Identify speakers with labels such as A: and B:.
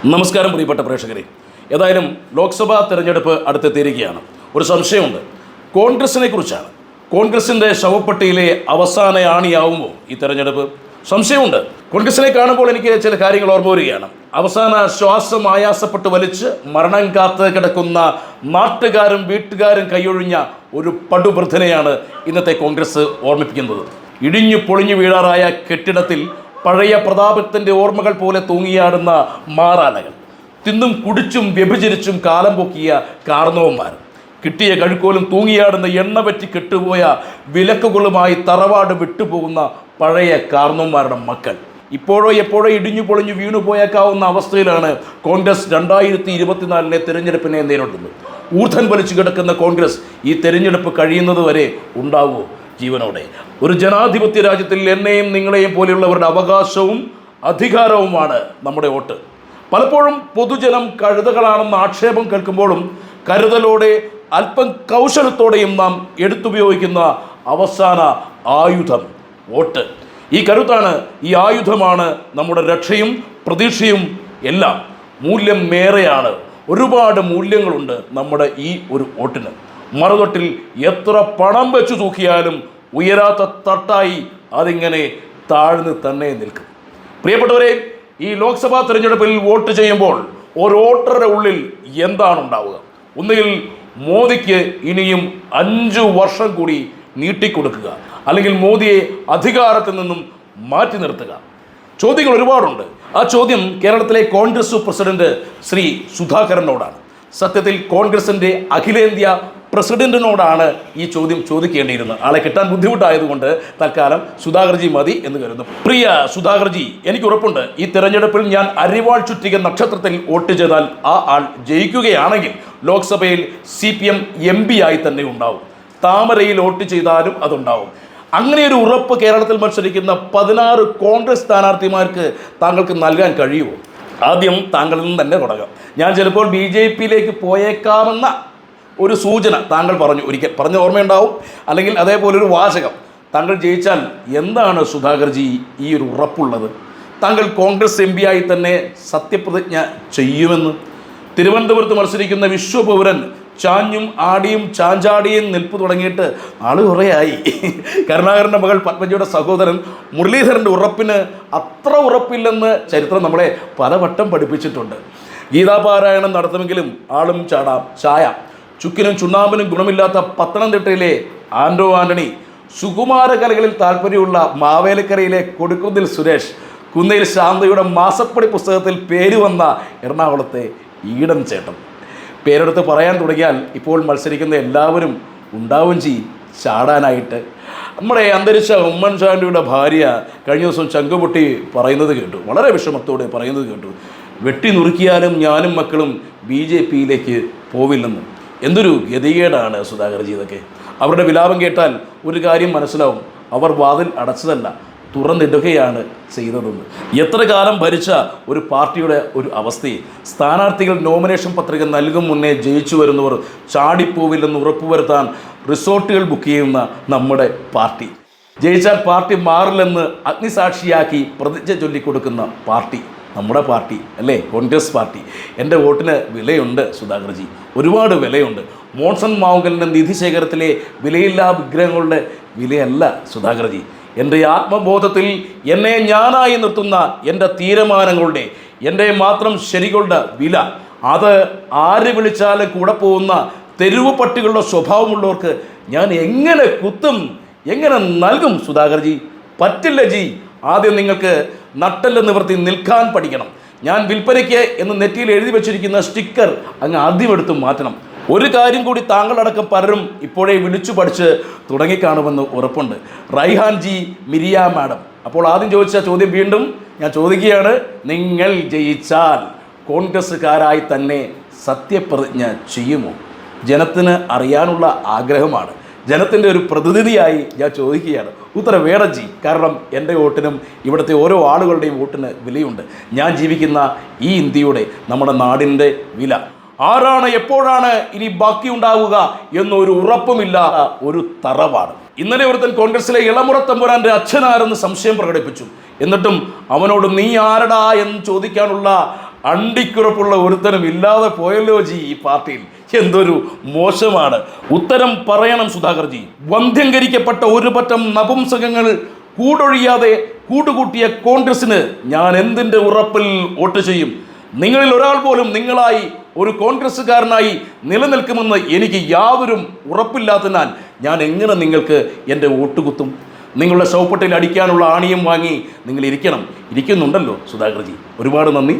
A: നമസ്കാരം പ്രിയപ്പെട്ട പ്രേക്ഷകരെ. ഏതായാലും ലോക്സഭാ തെരഞ്ഞെടുപ്പ് അടുത്തെത്തിയിരിക്കുകയാണ്. ഒരു സംശയമുണ്ട്, കോൺഗ്രസിനെ കുറിച്ചാണ്. കോൺഗ്രസിൻ്റെ ശവപ്പെട്ടിയിലെ അവസാന ആണിയാവുമോ ഈ തെരഞ്ഞെടുപ്പ്? സംശയമുണ്ട്. കോൺഗ്രസിനെ കാണുമ്പോൾ എനിക്ക് ചില കാര്യങ്ങൾ ഓർമ്മ വരികയാണ്. അവസാന ശ്വാസം ആയാസപ്പെട്ട് വലിച്ച് മരണം കാത്ത് കിടക്കുന്ന നാട്ടുകാരും വീട്ടുകാരും കൈയൊഴിഞ്ഞ ഒരു പടുവൃദ്ധനെയാണ് ഇന്നത്തെ കോൺഗ്രസ് ഓർമ്മിപ്പിക്കുന്നത്. ഇടിഞ്ഞു പൊളിഞ്ഞു വീഴാറായ കെട്ടിടത്തിൽ പഴയ പ്രതാപത്തിൻ്റെ ഓർമ്മകൾ പോലെ തൂങ്ങിയാടുന്ന മാറാനകൾ, തിന്നും കുടിച്ചും വ്യഭിചരിച്ചും കാലം പൊക്കിയ കാർന്നവന്മാർ, കിട്ടിയ കഴുക്കോലും തൂങ്ങിയാടുന്ന എണ്ണ പറ്റി കെട്ടുപോയ വിലക്കുകളുമായി തറവാട് വിട്ടുപോകുന്ന പഴയ കാർന്നവന്മാരുടെ മക്കൾ ഇപ്പോഴോ എപ്പോഴോ ഇടിഞ്ഞു പൊളിഞ്ഞു വീണുപോയേക്കാവുന്ന അവസ്ഥയിലാണ് കോൺഗ്രസ് 2024 തിരഞ്ഞെടുപ്പിനെ നേരിടുന്നത്. ഊർധൻ വലിച്ചു കിടക്കുന്ന കോൺഗ്രസ് ഈ തെരഞ്ഞെടുപ്പ് കഴിയുന്നത് വരെ ഉണ്ടാവുമോ ജീവനോടെ? ഒരു ജനാധിപത്യ രാജ്യത്തിൽ എന്നെയും നിങ്ങളെയും പോലെയുള്ളവരുടെ അവകാശവും അധികാരവുമാണ് നമ്മുടെ വോട്ട്. പലപ്പോഴും പൊതുജനം കഴുതകളാണെന്ന ആക്ഷേപം കേൾക്കുമ്പോഴും കരുതലോടെ അല്പം കൗശലത്തോടെയും നാം എടുത്തുപയോഗിക്കുന്ന അവസാന ആയുധം വോട്ട്. ഈ കരുത്താണ്, ഈ ആയുധമാണ് നമ്മുടെ രക്ഷയും പ്രതീക്ഷയും എല്ലാം. മൂല്യം മേറെയാണ്, ഒരുപാട് മൂല്യങ്ങളുണ്ട് നമ്മുടെ ഈ ഒരു വോട്ടിന്. മറുതൊട്ടിൽ എത്ര പണം വെച്ചു തൂക്കിയാലും ഉയരാത്ത തട്ടായി അതിങ്ങനെ താഴ്ന്ന് തന്നെ നിൽക്കും. പ്രിയപ്പെട്ടവരെ, ഈ ലോക്സഭാ തിരഞ്ഞെടുപ്പിൽ വോട്ട് ചെയ്യുമ്പോൾ ഒരു വോട്ടറുടെ ഉള്ളിൽ എന്താണ് ഉണ്ടാവുക? ഒന്നുകിൽ മോദിക്ക് ഇനിയും 5 വർഷം കൂടി നീട്ടിക്കൊടുക്കുക, അല്ലെങ്കിൽ മോദിയെ അധികാരത്തിൽ നിന്നും മാറ്റി നിർത്തുക. ചോദ്യങ്ങൾ ഒരുപാടുണ്ട്. ആ ചോദ്യം കേരളത്തിലെ കോൺഗ്രസ് പ്രസിഡന്റ് ശ്രീ സുധാകരനോടാണ്. സത്യത്തിൽ കോൺഗ്രസിൻ്റെ അഖിലേന്ത്യാ പ്രസിഡന്റിനോടാണ് ഈ ചോദ്യം ചോദിക്കേണ്ടിയിരുന്നത്. ആളെ കിട്ടാൻ ബുദ്ധിമുട്ടായതുകൊണ്ട് തൽക്കാലം സുധാകർജി മതി എന്ന് കരുതുന്നു. പ്രിയ സുധാകർജി, എനിക്ക് ഉറപ്പുണ്ട് ഈ തെരഞ്ഞെടുപ്പിൽ ഞാൻ അരിവാൾ ചുറ്റിക നക്ഷത്രത്തിൽ വോട്ട് ചെയ്താൽ ആ ആൾ ജയിക്കുകയാണെങ്കിൽ ലോക്സഭയിൽ CPM MP ആയി തന്നെ ഉണ്ടാവും. താമരയിൽ വോട്ട് ചെയ്താലും അതുണ്ടാവും. അങ്ങനെ ഒരു ഉറപ്പ് കേരളത്തിൽ മത്സരിക്കുന്ന 16 കോൺഗ്രസ് സ്ഥാനാർത്ഥിമാർക്ക് താങ്കൾക്ക് നൽകാൻ കഴിയുമോ? ആദ്യം താങ്കളിൽ നിന്ന് തന്നെ തുടങ്ങാം. ഞാൻ ചിലപ്പോൾ BJPയിലേക്ക് പോയേക്കാമെന്ന ഒരു സൂചന താങ്കൾ ഒരിക്കൽ പറഞ്ഞ ഓർമ്മയുണ്ടാവും, അല്ലെങ്കിൽ അതേപോലൊരു വാചകം. താങ്കൾ ജയിച്ചാൽ എന്താണ് സുധാകർജി ഈ ഒരു ഉറപ്പുള്ളത്? താങ്കൾ കോൺഗ്രസ് MP ആയി തന്നെ സത്യപ്രതിജ്ഞ ചെയ്യുമെന്ന്. തിരുവനന്തപുരത്ത് മത്സരിക്കുന്ന വിശ്വപൗരൻ ചാഞ്ഞും ആടിയും ചാഞ്ചാടിയും നിൽപ്പ് തുടങ്ങിയിട്ട് ആള് കുറേയായി. കരുണാകരൻ്റെ മകൾ പത്മജിയുടെ സഹോദരൻ മുരളീധരൻ്റെ ഉറപ്പിന് അത്ര ഉറപ്പില്ലെന്ന് ചരിത്രം നമ്മളെ പലവട്ടം പഠിപ്പിച്ചിട്ടുണ്ട്. ഗീതാപാരായണം നടത്തുമെങ്കിലും ആളും ചാടാം ചായ. ചുക്കിനും ചുണ്ണാമ്പിനും ഗുണമില്ലാത്ത പത്തനംതിട്ടയിലെ ആൻഡോ ആൻ്റണി, സുകുമാര കലകളിൽ താല്പര്യമുള്ള മാവേലിക്കരയിലെ കൊടുക്കുന്നിൽ സുരേഷ്, കുന്നയിൽ ശാന്തയുടെ മാസപ്പടി പുസ്തകത്തിൽ പേര് വന്ന എറണാകുളത്തെ ഈടൻ ചേട്ടൻ. പേരെടുത്ത് പറയാൻ തുടങ്ങിയാൽ ഇപ്പോൾ മത്സരിക്കുന്ന എല്ലാവരും ഉണ്ടാവും ചെയ്യും ചാടാനായിട്ട്. നമ്മുടെ അന്തരിച്ച ഉമ്മൻചാണ്ടിയുടെ ഭാര്യ കഴിഞ്ഞ ദിവസം ചങ്കുപൊട്ടി പറയുന്നത് കേട്ടു, വളരെ വിഷമത്തോടെ പറയുന്നത് കേട്ടു, വെട്ടി നുറുക്കിയാലും ഞാനും മക്കളും BJPയിലേക്ക് പോവില്ലെന്ന്. എന്തൊരു ഗതികേടാണ് സുധാകർജി ഇതൊക്കെ. അവരുടെ വിലാപം കേട്ടാൽ ഒരു കാര്യം മനസ്സിലാവും, അവർ വാതിൽ അടച്ചതല്ല, തുറന്നിടുകയാണ് ചെയ്തതെന്ന്. എത്ര കാലം ഭരിച്ച ഒരു പാർട്ടിയുടെ ഒരു അവസ്ഥയെ, സ്ഥാനാർത്ഥികൾ നോമിനേഷൻ പത്രിക നൽകും മുന്നേ ജയിച്ചു വരുന്നവർ ചാടിപ്പോവില്ലെന്ന് ഉറപ്പുവരുത്താൻ റിസോർട്ടുകൾ ബുക്ക് ചെയ്യുന്ന നമ്മുടെ പാർട്ടി, ജയിച്ചാൽ പാർട്ടി മാറില്ലെന്ന് അഗ്നിസാക്ഷിയാക്കി പ്രതിജ്ഞ ചൊല്ലിക്കൊടുക്കുന്ന പാർട്ടി നമ്മുടെ പാർട്ടി അല്ലേ, കോൺഗ്രസ് പാർട്ടി. എൻ്റെ വോട്ടിന് വിലയുണ്ട് സുധാകർജി, ഒരുപാട് വിലയുണ്ട്. മോൺസൺ മാവുങ്കലിൻ്റെ നിധിശേഖരത്തിലെ വിലയില്ലാ വിഗ്രഹങ്ങളുടെ വിലയല്ല സുധാകർജി. എൻ്റെ ആത്മബോധത്തിൽ എന്നെ ഞാനായി നിർത്തുന്ന എൻ്റെ തീരുമാനങ്ങളുടെ, എൻ്റെ മാത്രം ശരികളുടെ വില, അത് ആര് വിളിച്ചാലും കൂടെ പോകുന്ന തെരുവ് പട്ടികളുടെ സ്വഭാവമുള്ളവർക്ക് ഞാൻ എങ്ങനെ കുത്തും, എങ്ങനെ നൽകും സുധാകർജി? പറ്റില്ല ജി. ആദ്യം നിങ്ങൾക്ക് നട്ടെല്ല് നിവർത്തി നിൽക്കാൻ പഠിക്കണം. ഞാൻ വിൽപ്പനയ്ക്ക് എന്ന് നെറ്റിയിൽ എഴുതി വെച്ചിരിക്കുന്ന സ്റ്റിക്കർ അങ്ങ് ആദ്യം എടുത്ത് മാറ്റണം. ഒരു കാര്യം കൂടി താങ്കളടക്കം പലരും ഇപ്പോഴേ വിളിച്ചു പഠിച്ച് തുടങ്ങിക്കാണുമെന്ന് ഉറപ്പുണ്ട്. റൈഹാൻ ജി, മിരിയ മാഡം. അപ്പോൾ ആദ്യം ചോദിച്ച ചോദ്യം വീണ്ടും ഞാൻ ചോദിക്കുകയാണ്, നിങ്ങൾ ജയിച്ചാൽ കോൺഗ്രസ്സുകാരായി തന്നെ സത്യപ്രതിജ്ഞ ചെയ്യുമോ? ജനത്തിന് അറിയാനുള്ള ആഗ്രഹമാണ്. ജനത്തിൻ്റെ ഒരു പ്രതിനിധിയായി ഞാൻ ചോദിക്കുകയാണ്, ഉത്തരം വേണം ജി. കാരണം എൻ്റെ വോട്ടിനും ഇവിടുത്തെ ഓരോ ആളുകളുടെയും വോട്ടിന് വിലയുണ്ട്. ഞാൻ ജീവിക്കുന്ന ഈ ഇന്ത്യയുടെ, നമ്മുടെ നാടിൻ്റെ വില. ആരാണ് എപ്പോഴാണ് ഇനി ബാക്കി ഉണ്ടാവുക എന്നൊരു ഉറപ്പുമില്ല ഒരു തറവാട്. ഇന്നലെ ഒരുത്തൻ കോൺഗ്രസിലെ ഇളമുറ തമ്പുരാൻ്റെ അച്ഛനാരെന്ന് സംശയം പ്രകടിപ്പിച്ചു. എന്നിട്ടും അവനോട് നീ ആരടാ എന്ന് ചോദിക്കാനുള്ള അണ്ടിക്കുറപ്പുള്ള ഒരുത്തരം ഇല്ലാതെ പോയല്ലോ ജി ഈ പാർട്ടിയിൽ. എന്തൊരു മോശമാണ്. ഉത്തരം പറയണം സുധാകർജി. വന്ധ്യംകരിക്കപ്പെട്ട ഒരു പറ്റം നപുംസകങ്ങൾ കൂടൊഴിയാതെ കൂട്ടുകൂട്ടിയ കോൺഗ്രസിന് ഞാൻ എന്തിൻ്റെ ഉറപ്പിൽ വോട്ട് ചെയ്യും? നിങ്ങളിൽ ഒരാൾ പോലും നിങ്ങളായി ഒരു കോൺഗ്രസ്സുകാരനായി നിലനിൽക്കുമെന്ന് എനിക്ക് യാതൊരു ഉറപ്പില്ലാത്തതിനാൽ ഞാൻ എങ്ങനെ നിങ്ങൾക്ക് എൻ്റെ വോട്ട് കുത്തും? നിങ്ങളുടെ ശവപ്പെട്ടിൽ അടിക്കാനുള്ള ആണിയും വാങ്ങി നിങ്ങൾ ഇരിക്കുന്നുണ്ടല്ലോ സുധാകർജി. ഒരുപാട് നന്ദി.